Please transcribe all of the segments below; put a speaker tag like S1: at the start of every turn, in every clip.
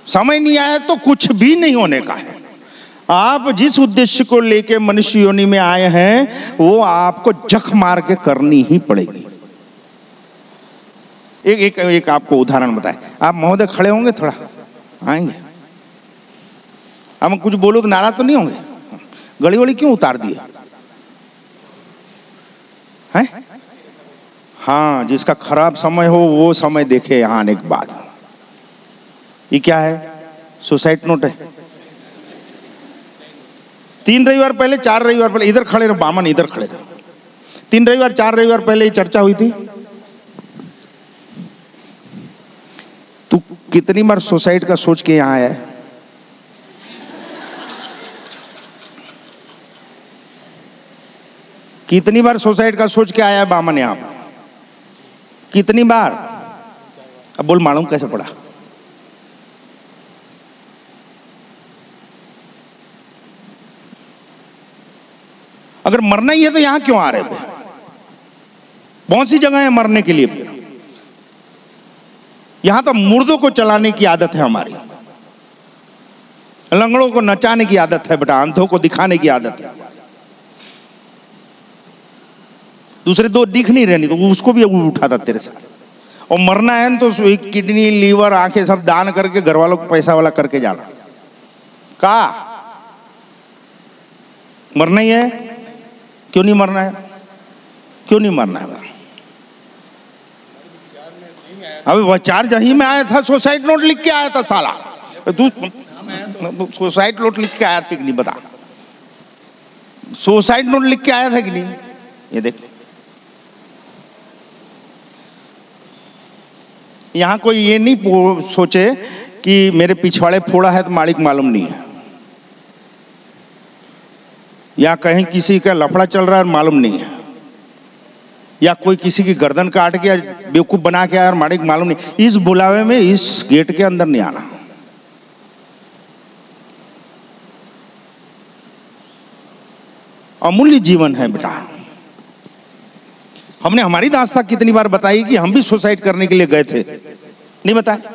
S1: समय नहीं आया तो कुछ भी नहीं होने का है। आप जिस उद्देश्य को लेके मनुष्य योनि में आए हैं वो आपको जख मार के करनी ही पड़ेगी। एक आपको उदाहरण बताए। आप महोदय खड़े होंगे, थोड़ा आएंगे, हम कुछ बोलो तो नाराज तो नहीं होंगे? गड़ी वड़ी क्यों उतार दिए हैं? हाँ, जिसका खराब समय हो वो समय देखे यहां आने के बाद। ये क्या है? सुसाइड नोट है। 3 रविवार पहले, 4 रविवार पहले, इधर खड़े रहो बामन, इधर खड़े रहो। 3 रविवार 4 रविवार पहले ये चर्चा हुई थी। तू कितनी बार सुसाइड का सोच के यहां आया है? कितनी बार सुसाइड का सोच के आया है बामन यहां पर? कितनी बार? अब बोल मालूम कैसे पड़ा? अगर मरना ही है तो यहां क्यों आ रहे थे? बहुत सी जगह है मरने के लिए। फिर यहां तो मुर्दों को चलाने की आदत है हमारी, लंगड़ों को नचाने की आदत है बेटा, अंधों को दिखाने की आदत है। दूसरे 2 दिख नहीं रहे, नहीं तो उसको भी उठाता तेरे साथ। और मरना है तो किडनी, लीवर, आंखें सब दान करके घर वालों को पैसा वाला करके जाना। का मरना ही है? क्यों नहीं मरना है? क्यों नहीं मरना है? अभी विचार जही में आया था, सुसाइड नोट लिख के आया था साला। तू सुसाइड नोट लिख के आया था कि नहीं बता? सुसाइड नोट लिख के आया था कि नहीं? ये देख, यहां कोई ये नहीं सोचे कि मेरे पिछवाड़े फोड़ा है तो मालिक मालूम नहीं है, या कहीं किसी का लफड़ा चल रहा है मालूम नहीं है, या कोई किसी की गर्दन काट के बेवकूफ बना के आया और मालिक मालूम नहीं। इस बुलावे में इस गेट के अंदर नहीं आना। अमूल्य जीवन है बेटा। हमने हमारी दास्तां कितनी बार बताई कि हम भी सुसाइड करने के लिए गए थे, नहीं बताया?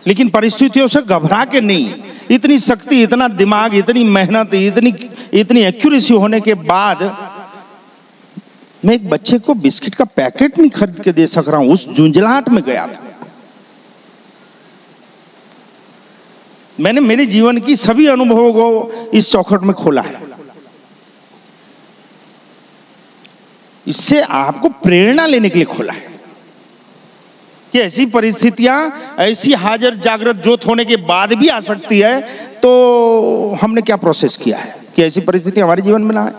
S1: लेकिन परिस्थितियों से घबरा के नहीं, इतनी शक्ति, इतना दिमाग, इतनी मेहनत, इतनी एक्यूरेसी होने के बाद मैं एक बच्चे को बिस्किट का पैकेट नहीं खरीद के दे सक रहा हूं, उस झुंझलाहट में गया था। मैंने मेरे जीवन की सभी अनुभवों को इस चौखट में खोला है। इससे आपको प्रेरणा लेने के लिए खोला है कि ऐसी परिस्थितियां, ऐसी हाजिर जागृत ज्योत होने के बाद भी आ सकती है। तो हमने क्या प्रोसेस किया है कि ऐसी परिस्थिति हमारे जीवन में ना आए।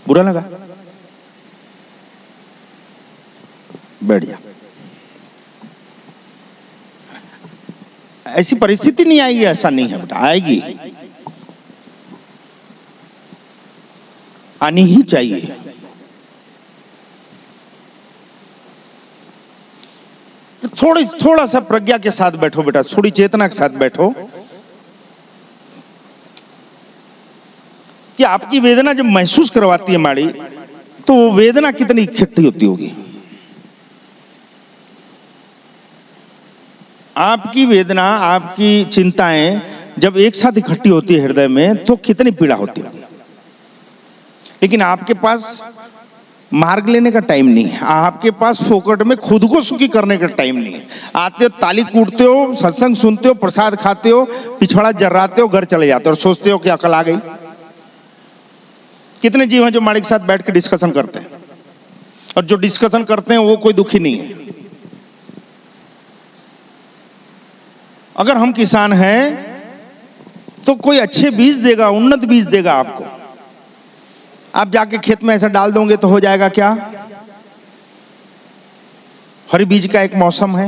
S1: बुरा लगा? बैठ जा। ऐसी परिस्थिति नहीं आएगी ऐसा नहीं है बेटा, आएगी, आनी ही चाहिए। थोड़ा सा प्रज्ञा के साथ बैठो बेटा, थोड़ी चेतना के साथ बैठो कि आपकी वेदना जब महसूस करवाती है माड़ी, तो वो वेदना कितनी इकट्ठी होती होगी। आपकी वेदना, आपकी चिंताएं जब एक साथ इकट्ठी होती है हृदय में तो कितनी पीड़ा होती है। लेकिन आपके पास मार्ग लेने का टाइम नहीं है, आपके पास फोकट में खुद को सुखी करने का टाइम नहीं है। आते हो, ताली कूटते हो, सत्संग सुनते हो, प्रसाद खाते हो, पिछवाड़ा जर्राते हो, घर चले जाते हो और सोचते हो कि अकल आ गई। कितने जीव हैं जो माड़ी के साथ बैठ के डिस्कशन करते हैं, और जो डिस्कशन करते हैं वो कोई दुखी नहीं है। अगर हम किसान हैं तो कोई अच्छे बीज देगा, उन्नत बीज देगा आपको। आप जाके खेत में ऐसा डाल दोगे तो हो जाएगा क्या? हर बीज का एक मौसम है।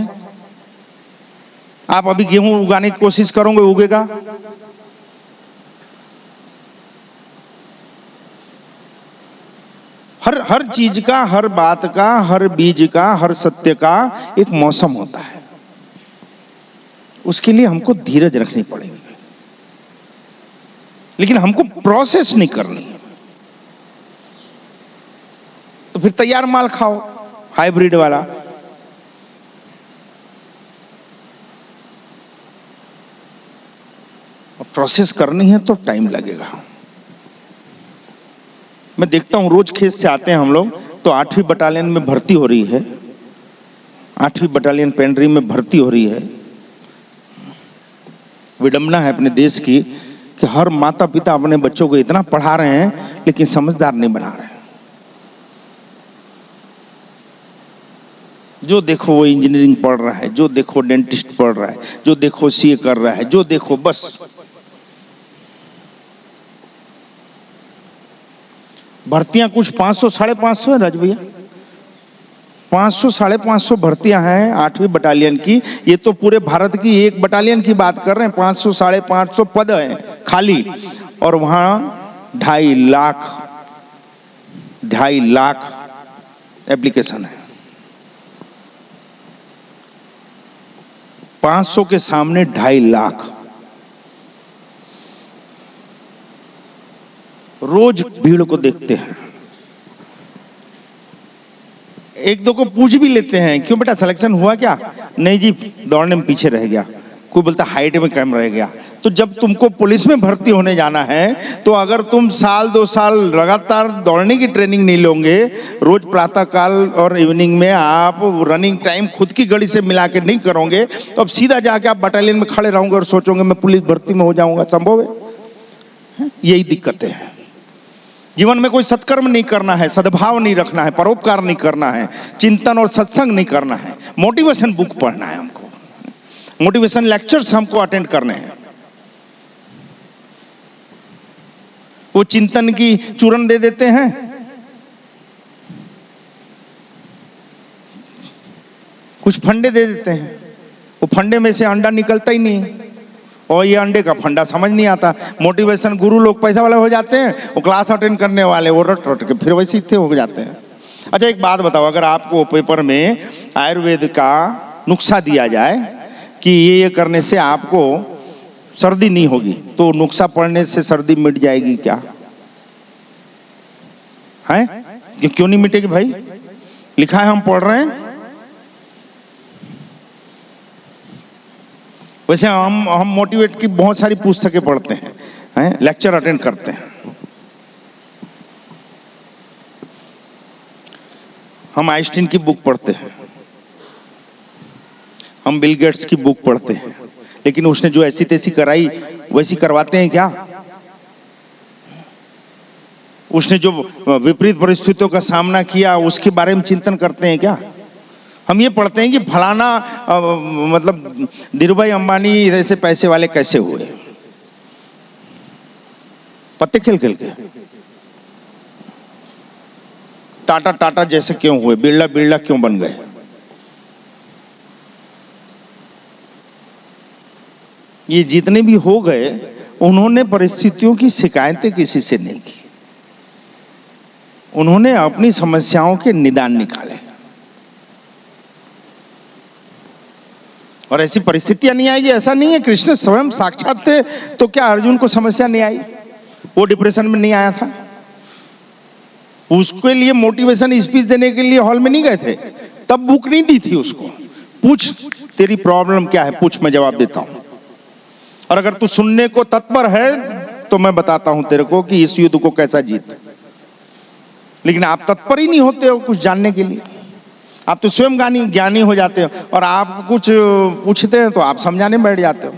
S1: आप अभी गेहूं उगाने की कोशिश करोगे, उगेगा? हर चीज का, हर बात का, हर बीज का, हर सत्य का एक मौसम होता है। उसके लिए हमको धीरज रखनी पड़ेगी, लेकिन हमको प्रोसेस नहीं करनी। फिर तैयार माल खाओ, हाइब्रिड वाला। प्रोसेस करनी है तो टाइम लगेगा। मैं देखता हूं रोज खेत से आते हैं हम लोग, तो 8वीं बटालियन में भर्ती हो रही है, 8वीं बटालियन पेंड्री में भर्ती हो रही है। विडंबना है अपने देश की कि हर माता पिता अपने बच्चों को इतना पढ़ा रहे हैं लेकिन समझदार नहीं बना रहे हैं। जो देखो वो इंजीनियरिंग पढ़ रहा है, जो देखो डेंटिस्ट पढ़ रहा है, जो देखो सीए कर रहा है, जो देखो बस। भर्तियां कुछ 500 550 है राज भैया, 500 550 भर्तियां हैं 8वीं बटालियन की। ये तो पूरे भारत की एक बटालियन की बात कर रहे हैं। 500 550 पद हैं खाली, और वहां 2.5 लाख एप्लीकेशन है। 500 के सामने 2.5 लाख। रोज भीड़ को देखते हैं। एक दो को पूछ भी लेते हैं, क्यों बेटा सिलेक्शन हुआ क्या? नहीं जी, दौड़ने में पीछे रह गया। कोई बोलता हाइट में कम रह गया। तो जब तुमको पुलिस में भर्ती होने जाना है, तो अगर तुम साल 2 साल लगातार दौड़ने की ट्रेनिंग नहीं लोगे, रोज प्रातः काल और इवनिंग में आप रनिंग टाइम खुद की गाड़ी से मिला के नहीं करोगे, तो अब सीधा जाके आप बटालियन में खड़े रहोगे और सोचोगे मैं पुलिस भर्ती में हो जाऊंगा। संभव है? यही दिक्कतें हैं। जीवन में कोई सत्कर्म नहीं करना है, सद्भाव नहीं रखना है, परोपकार नहीं करना है, चिंतन और सत्संग नहीं करना है, मोटिवेशन बुक पढ़ना है हमको, मोटिवेशन लेक्चर्स हमको अटेंड करने हैं। वो चिंतन की चूरन दे देते हैं, कुछ फंडे दे देते हैं, वो फंडे में से अंडा निकलता ही नहीं, और ये अंडे का फंडा समझ नहीं आता। मोटिवेशन गुरु लोग पैसा वाले हो जाते हैं, वो क्लास अटेंड करने वाले वो रट रट के फिर वैसे ही हो जाते हैं। अच्छा एक बात बताओ, अगर आपको पेपर में आयुर्वेद का नुस्खा दिया जाए कि ये करने से आपको सर्दी नहीं होगी, तो नुस्खा पढ़ने से सर्दी मिट जाएगी क्या? है क्यों नहीं मिटेगी भाई? लिखा है, हम पढ़ रहे हैं। वैसे हम मोटिवेट की बहुत सारी पुस्तकें पढ़ते हैं, लेक्चर अटेंड करते हैं। हम आइंस्टीन की बुक पढ़ते हैं, हम बिल गेट्स की बुक पढ़ते हैं, लेकिन उसने जो ऐसी तैसी कराई वैसी करवाते हैं क्या? उसने जो विपरीत परिस्थितियों का सामना किया उसके बारे में चिंतन करते हैं क्या? हम ये पढ़ते हैं कि फलाना मतलब धीरूभाई अंबानी जैसे पैसे वाले कैसे हुए, पत्ते खेल खेल के। टाटा जैसे क्यों हुए, बिरला क्यों बन गए। ये जितने भी हो गए, उन्होंने परिस्थितियों की शिकायतें किसी से नहीं की, उन्होंने अपनी समस्याओं के निदान निकाले। और ऐसी परिस्थितियां नहीं आएगी ऐसा नहीं है। कृष्ण स्वयं साक्षात थे, तो क्या अर्जुन को समस्या नहीं आई? वो डिप्रेशन में नहीं आया था? उसके लिए मोटिवेशन स्पीच देने के लिए हॉल में नहीं गए थे, तब बुक नहीं दी थी उसको। पूछ तेरी प्रॉब्लम क्या है, पूछ मैं जवाब देता हूं, और अगर तू सुनने को तत्पर है तो मैं बताता हूं तेरे को कि इस युद्ध को कैसा जीत। लेकिन आप तत्पर ही नहीं होते हो कुछ जानने के लिए, आप तो स्वयं ज्ञानी हो जाते हो, और आप कुछ पूछते हैं तो आप समझाने बैठ जाते हो।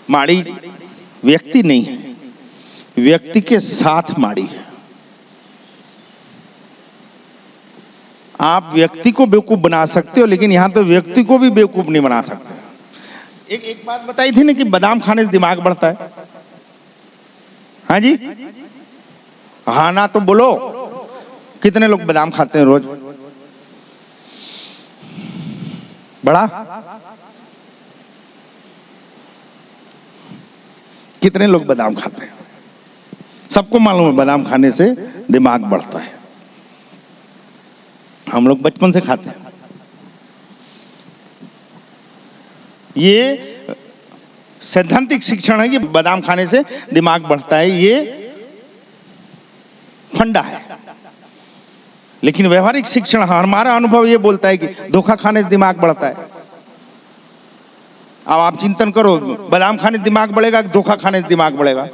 S1: माड़ी व्यक्ति नहीं है, व्यक्ति के साथ माड़ी है। आप व्यक्ति को बेवकूफ बना सकते हो, लेकिन यहां तो व्यक्ति को भी बेवकूफ नहीं बना सकते। एक बात बताई थी ना कि बादाम खाने से दिमाग बढ़ता है। हाँ जी, हाँ ना तो बोलो, कितने लोग बादाम खाते हैं रोज? बड़ा कितने लोग बादाम खाते हैं? सबको मालूम है बादाम खाने से दिमाग बढ़ता है। हम लोग बचपन से खाते हैं। ये सैद्धांतिक शिक्षण है कि बादाम खाने से दिमाग बढ़ता है, ये फंडा है। लेकिन व्यवहारिक शिक्षण, हमारा अनुभव ये बोलता है कि धोखा खाने से दिमाग बढ़ता है। अब आप चिंतन करो, बादाम खाने से दिमाग बढ़ेगा कि धोखा खाने से दिमाग बढ़ेगा?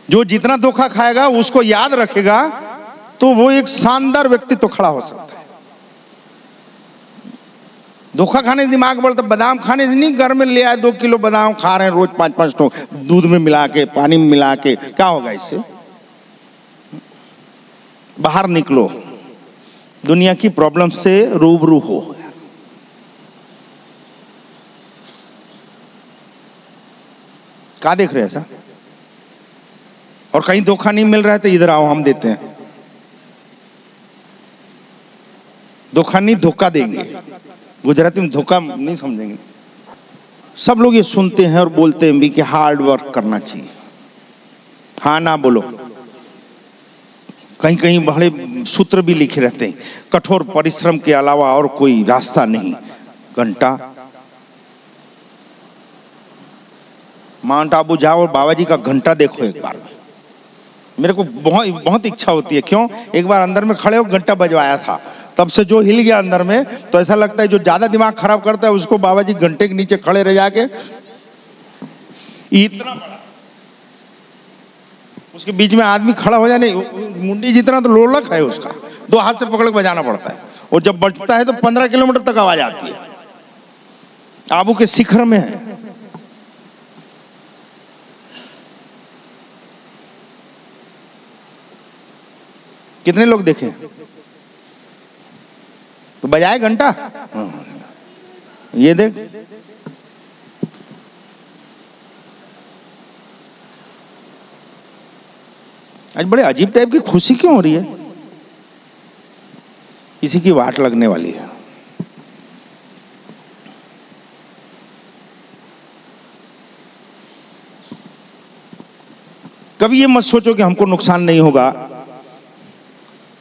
S1: जो जितना धोखा खाएगा उसको याद रखेगा तो वो एक शानदार व्यक्तित्व खड़ा हो सकता है। धोखा खाने से दिमाग बढ़ता, बादाम खाने से नहीं। घर में ले आए 2 किलो बादाम खा रहे हैं रोज, 5-5 ठो दूध में मिला के, पानी में मिला के, क्या होगा इससे? बाहर निकलो, दुनिया की प्रॉब्लम से रूबरू हो। क्या देख रहे हैं ऐसा? और कहीं धोखा नहीं मिल रहा है तो इधर आओ, हम देते हैं। धोखा नहीं, धोखा देंगे। गुजराती में धोखा नहीं समझेंगे। सब लोग ये सुनते हैं और बोलते हैं भी कि हार्ड वर्क करना चाहिए। हाँ ना बोलो। कहीं कहीं बड़े सूत्र भी लिखे रहते हैं, कठोर परिश्रम के अलावा और कोई रास्ता नहीं। घंटा माउंट आबू जाओ और बाबा जी का घंटा देखो एक बार। मेरे को बहुत इच्छा होती है। क्यों? एक बार अंदर में खड़े हो घंटा बजवाया था, तब से जो हिल गया अंदर में, तो ऐसा लगता है जो ज्यादा दिमाग खराब करता है उसको बाबा जी घंटे के नीचे खड़े रह जाके, इतना बड़ा उसके बीच में आदमी खड़ा हो जाए, नहीं मुंडी जितना तो लोलक है उसका, 2 हाथ से पकड़ के बजाना पड़ता है। और जब बजता है तो 15 किलोमीटर तक आवाज आती है। आबू के शिखर में है। कितने लोग देखे? तो बजाए घंटा। ये देख, आज बड़े अजीब टाइप की खुशी क्यों हो रही है? किसी की वाट लगने वाली है। कभी ये मत सोचो कि हमको नुकसान नहीं होगा,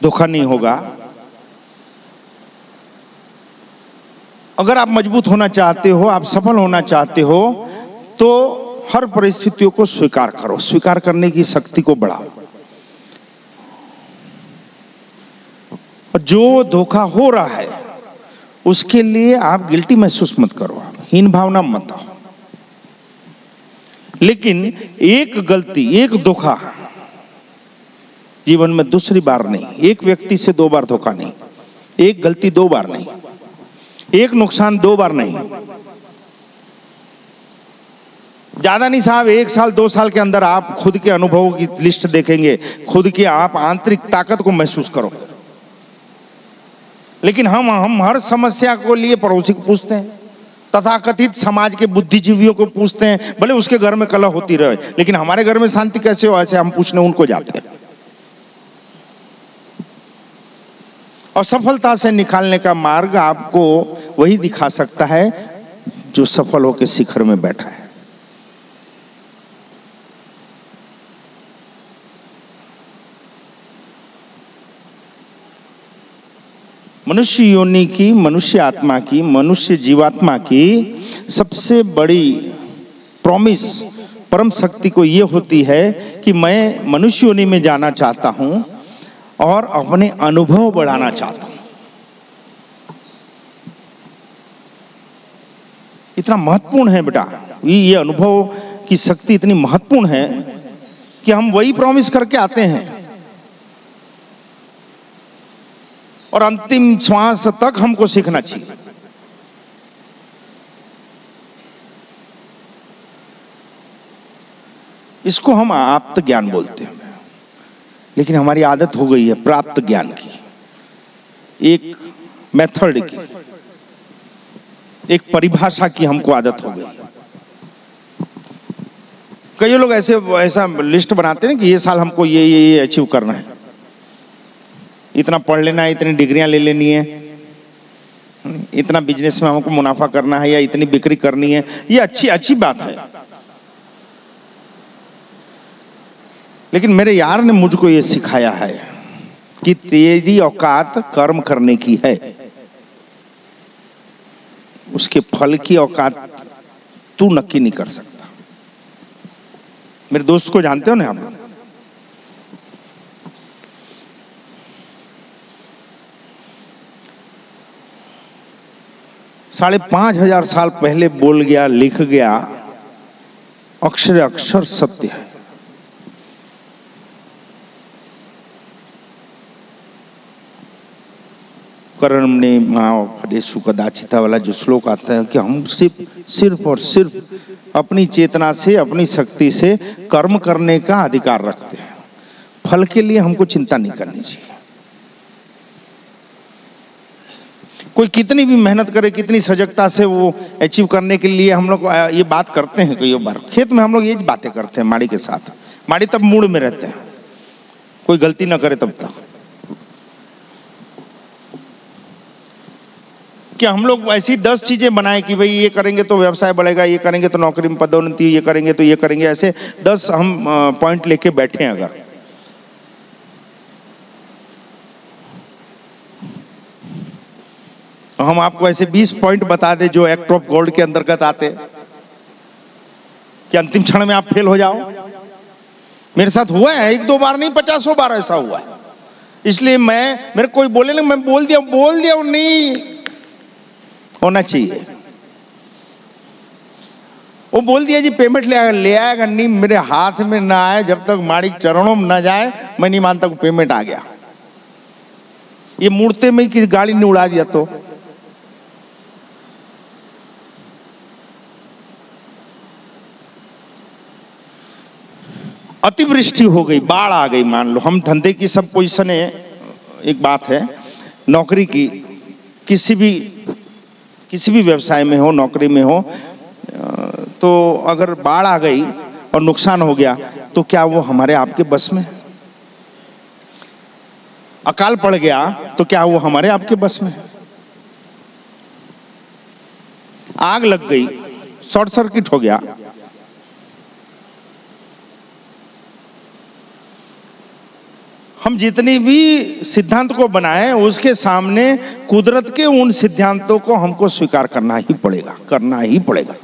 S1: धोखा नहीं होगा। अगर आप मजबूत होना चाहते हो, आप सफल होना चाहते हो, तो हर परिस्थितियों को स्वीकार करो। स्वीकार करने की शक्ति को बढ़ाओ। जो धोखा हो रहा है उसके लिए आप गिल्टी महसूस मत करो, हीन भावना मत आओ। लेकिन एक गलती, एक धोखा जीवन में दूसरी बार नहीं। एक व्यक्ति से 2 बार धोखा नहीं, एक गलती 2 बार नहीं, एक नुकसान 2 बार नहीं। ज्यादा नहीं साहब, 1 साल 2 साल के अंदर आप खुद के अनुभवों की लिस्ट देखेंगे, खुद की आप आंतरिक ताकत को महसूस करो। लेकिन हम हर समस्या को लिए पड़ोसी को पूछते हैं, तथाकथित समाज के बुद्धिजीवियों को पूछते हैं, भले उसके घर में कलह होती रहे, लेकिन हमारे घर में शांति कैसे हो, ऐसे हम पूछने उनको जाते हैं। और सफलता से निकालने का मार्ग आपको वही दिखा सकता है जो सफल होकर शिखर में बैठा है। मनुष्य योनि की, मनुष्य आत्मा की, मनुष्य जीवात्मा की सबसे बड़ी प्रॉमिस परम शक्ति को यह होती है कि मैं मनुष्य योनि में जाना चाहता हूं और अपने अनुभव बढ़ाना चाहता हूं। इतना महत्वपूर्ण है बेटा, ये अनुभव की शक्ति इतनी महत्वपूर्ण है कि हम वही प्रॉमिस करके आते हैं और अंतिम श्वास तक हमको सीखना चाहिए। इसको हम आप्त ज्ञान बोलते हैं, लेकिन हमारी आदत हो गई है प्राप्त ज्ञान की, एक मेथड की, एक परिभाषा की हमको आदत हो गई। कई लोग ऐसा लिस्ट बनाते हैं कि ये साल हमको ये अचीव करना है, इतना पढ़ लेना है, इतनी डिग्रियां ले लेनी है, इतना बिजनेस में हमको मुनाफा करना है या इतनी बिक्री करनी है। ये अच्छी बात है, लेकिन मेरे यार ने मुझको ये सिखाया है कि तेरी औकात कर्म करने की है। उसके फल की औकात तू नक्की नहीं कर सकता। मेरे दोस्त को जानते हो ना आप? 5,500 साल पहले बोल गया, लिख गया, अक्षर अक्षर सत्य है। कर्मणे मां फलेषु कदाचिता वाला जो श्लोक आता है कि हम सिर्फ और सिर्फ अपनी चेतना से, अपनी शक्ति से कर्म करने का अधिकार रखते हैं। फल के लिए हमको चिंता नहीं करनी चाहिए। कोई कितनी भी मेहनत करे, कितनी सजगता से वो अचीव करने के लिए हम लोग ये बात करते हैं। कई बार खेत में हम लोग ये बातें करते हैं माड़ी के साथ। माड़ी तब मूड में रहते हैं, कोई गलती ना करे तब तक। कि हम लोग ऐसी 10 चीजें बनाए कि भाई ये करेंगे तो व्यवसाय बढ़ेगा, ये करेंगे तो नौकरी में पदोन्नति, ये करेंगे तो ये करेंगे, ऐसे 10 हम पॉइंट लेके बैठे हैं। अगर तो हम आपको ऐसे 20 पॉइंट बता दे जो एक्ट ऑफ गॉड के अंतर्गत आते, कि अंतिम क्षण में आप फेल हो जाओ। मेरे साथ हुआ है, 1-2 बार नहीं, 50 बार ऐसा हुआ है। इसलिए मेरे कोई बोले ना, मैं बोल दिया नहीं होना चाहिए। वो बोल दिया जी पेमेंट ले आएगा, नहीं मेरे हाथ में ना आए, जब तक माड़ी चरणों में ना जाए मैं नहीं मानता कि पेमेंट आ गया। ये मुड़ते में कि गाड़ी ने उड़ा दिया तो अतिवृष्टि हो गई, बाढ़ आ गई, मान लो हम धंधे की सब पोजीशन है, एक बात है नौकरी की, किसी भी व्यवसाय में हो, नौकरी में हो, तो अगर बाढ़ आ गई और नुकसान हो गया तो क्या वो हमारे आपके बस में? अकाल पड़ गया तो क्या वो हमारे आपके बस में? आग लग गई, शॉर्ट सर्किट हो गया, हम जितनी भी सिद्धांत को बनाए उसके सामने कुदरत के उन सिद्धांतों को हमको स्वीकार करना ही पड़ेगा।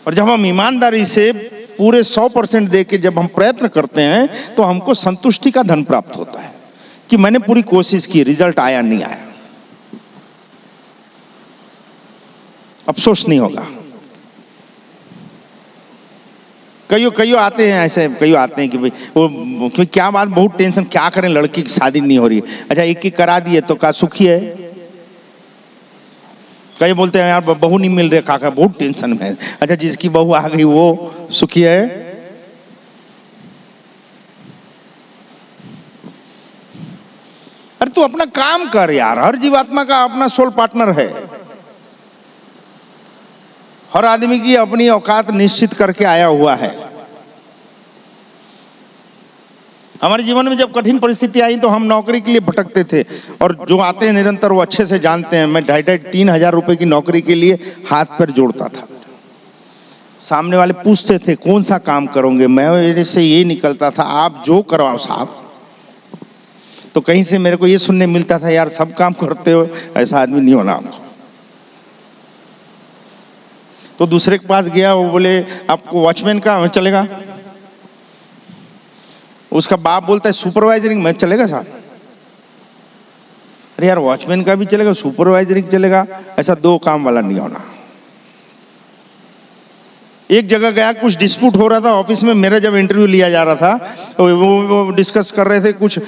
S1: और जब हम ईमानदारी से पूरे 100% दे के जब हम प्रयत्न करते हैं तो हमको संतुष्टि का धन प्राप्त होता है कि मैंने पूरी कोशिश की, रिजल्ट आया नहीं आया, अफसोस नहीं होगा। कई आते हैं ऐसे, कई आते हैं कि भाई वो क्या बात, बहुत टेंशन, क्या करें, लड़की की शादी नहीं हो रही है। अच्छा एक करा दिए तो क्या सुखी है? कई बोलते हैं यार बहू नहीं मिल रहे काका, बहुत टेंशन में है। अच्छा जिसकी बहू आ गई वो सुखी है? अरे तू अपना काम कर यार, हर जीवात्मा का अपना सोल पार्टनर है। हर आदमी की अपनी औकात निश्चित करके आया हुआ है। हमारे जीवन में जब कठिन परिस्थिति आई तो हम नौकरी के लिए भटकते थे, और जो आते हैं निरंतर वो अच्छे से जानते हैं। मैं 2,500-3 हजार रुपए की नौकरी के लिए हाथ पैर जोड़ता था। सामने वाले पूछते थे कौन सा काम करोगे, मैं से ये निकलता था आप जो करवाओ साहब। तो कहीं से मेरे को ये सुनने मिलता था यार सब काम करते हो, ऐसा आदमी नहीं होना आपको। तो दूसरे के पास गया, वो बोले आपको वॉचमैन का चलेगा? उसका बाप बोलता है सुपरवाइजरिंग में चलेगा साहब। अरे यार वॉचमैन का भी चलेगा, सुपरवाइजरिंग चलेगा, ऐसा 2 काम वाला नहीं होना। एक जगह गया, कुछ डिस्प्यूट हो रहा था ऑफिस में, मेरा जब इंटरव्यू लिया जा रहा था तो वो डिस्कस कर रहे थे, कुछ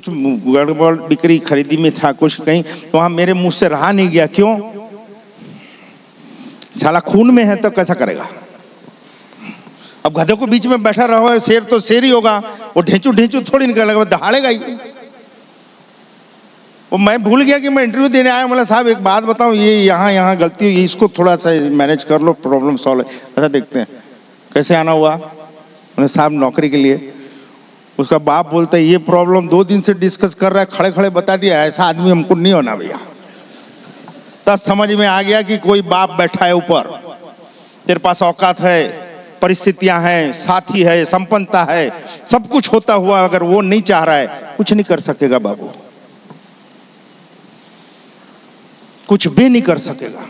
S1: गड़बड़ बिक्री खरीदी में था कुछ कहीं, तो वहां मेरे मुंह से रहा नहीं गया। क्यों? साला खून में है तो कैसा करेगा? अब गधे को बीच में बैठा रहो, शेर तो शेर ही होगा, वो ढेंचू थोड़ी निकलेगा, दहाड़ेगा ही। वो मैं भूल गया कि मैं इंटरव्यू देने आया। मतलब साहब एक बात बताऊं, ये यहाँ गलती हुई, इसको थोड़ा सा मैनेज कर लो, प्रॉब्लम सॉल्व है। ऐसा देखते हैं कैसे आना हुआ। मैंने साहब नौकरी के लिए। उसका बाप बोलता है ये प्रॉब्लम 2 दिन से डिस्कस कर रहा है, खड़े खड़े बता दिया, ऐसा आदमी हमको नहीं होना भैया। तब समझ में आ गया कि कोई बाप बैठा है ऊपर, तेरे पास औकात है, परिस्थितियां हैं, साथी है, संपन्नता है, सब कुछ होता हुआ अगर वो नहीं चाह रहा है, कुछ नहीं कर सकेगा बाबू। कुछ भी नहीं कर सकेगा।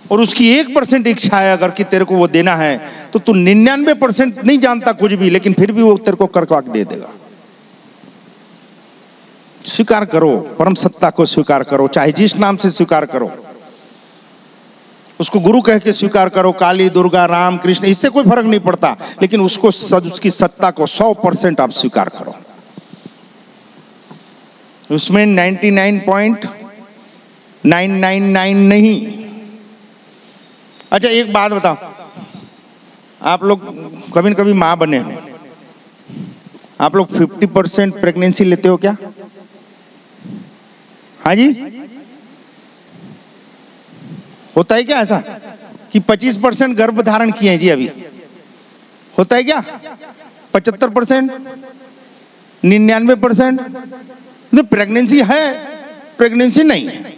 S1: और उसकी 1% इच्छा है अगर कि तेरे को वो देना है, तो तू 99% नहीं जानता कुछ भी, लेकिन फिर भी वो तेरे को करके दे देगा। स्वीकार करो, परम सत्ता को स्वीकार करो, चाहे जिस नाम से स्वीकार करो। उसको गुरु कह के स्वीकार करो, काली, दुर्गा, राम, कृष्ण, इससे कोई फर्क नहीं पड़ता, लेकिन उसको उसकी सत्ता को 100% आप स्वीकार करो। उसमें 99.999 नहीं। अच्छा एक बात बताओ, आप लोग कभी न कभी मां बने हो, आप लोग 50% प्रेगनेंसी लेते हो क्या? हाँ जी, होता है क्या ऐसा कि 25% गर्भ धारण किए हैं जी? अभी होता है क्या? 75%, 99%? प्रेगनेंसी है, प्रेगनेंसी नहीं है।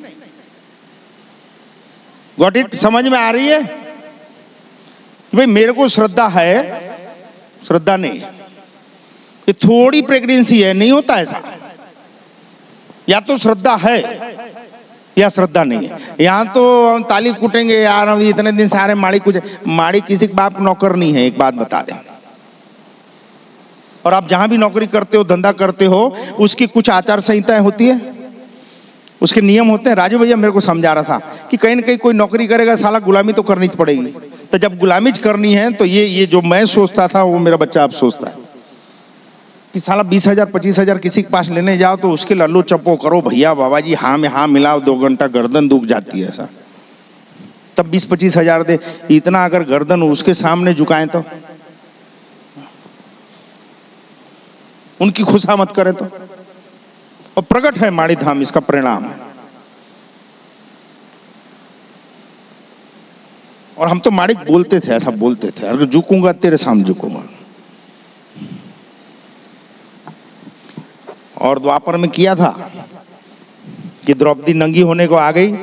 S1: Got it? समझ में आ रही है कि भाई मेरे को श्रद्धा है, श्रद्धा नहीं है, ये थोड़ी प्रेगनेंसी है, नहीं होता ऐसा। या तो श्रद्धा है या श्रद्धा नहीं है। यहां तो हम ताली कूटेंगे यार, हम इतने दिन सारे माड़ी कुछ, माड़ी किसी के बाप नौकर नहीं है, एक बात बता दें। और आप जहां भी नौकरी करते हो, धंधा करते हो, उसकी कुछ आचार संहिताएं होती है, उसके नियम होते हैं। राजू भैया मेरे को समझा रहा था कि कहीं ना कहीं कोई नौकरी करेगा, साला गुलामी तो करनी पड़ेगी। तो जब गुलामी करनी है तो ये जो मैं सोचता था वो मेरा बच्चा अब सोचता है कि साला 20,000 25,000 किसी के पास लेने जाओ तो उसके लल्लू चप्पो करो, भैया बाबा जी हाँ में हाँ मिलाओ, 2 घंटा गर्दन दुख जाती है ऐसा। तब 20-25,000 दे, इतना अगर गर्दन उसके सामने झुकाएं तो, उनकी खुशामद करें तो। और प्रकट है माड़ी धाम, इसका परिणाम है। और हम तो माड़ी बोलते थे, ऐसा बोलते थे, अगर झुकूंगा तेरे सामने झुकूंगा। और द्वापर में किया था कि द्रौपदी नंगी होने को आ गई,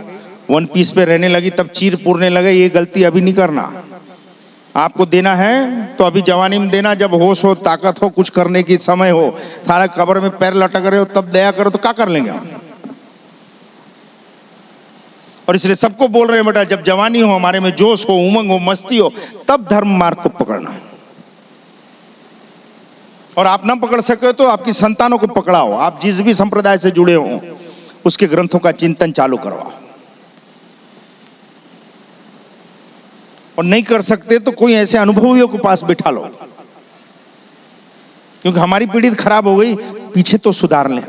S1: 1 पीस पे रहने लगी, तब चीर पूरने लगे। ये गलती अभी नहीं करना। आपको देना है तो अभी जवानी में देना, जब होश हो, ताकत हो, कुछ करने की समय हो, सारा कब्र में पैर लटक रहे हो, तब दया करो तो क्या कर लेंगे हम। और इसलिए सबको बोल रहे हैं बेटा, जब जवानी हो, हमारे में जोश हो, उमंग हो, मस्ती हो, तब धर्म मार्ग को पकड़ना। और आप ना पकड़ सके तो आपकी संतानों को पकड़ाओ। आप जिस भी संप्रदाय से जुड़े हो उसके ग्रंथों का चिंतन चालू करवाओ। और नहीं कर सकते तो कोई ऐसे अनुभवियों के पास बिठा लो, क्योंकि हमारी पीढ़ी खराब हो गई, पीछे तो सुधार लें।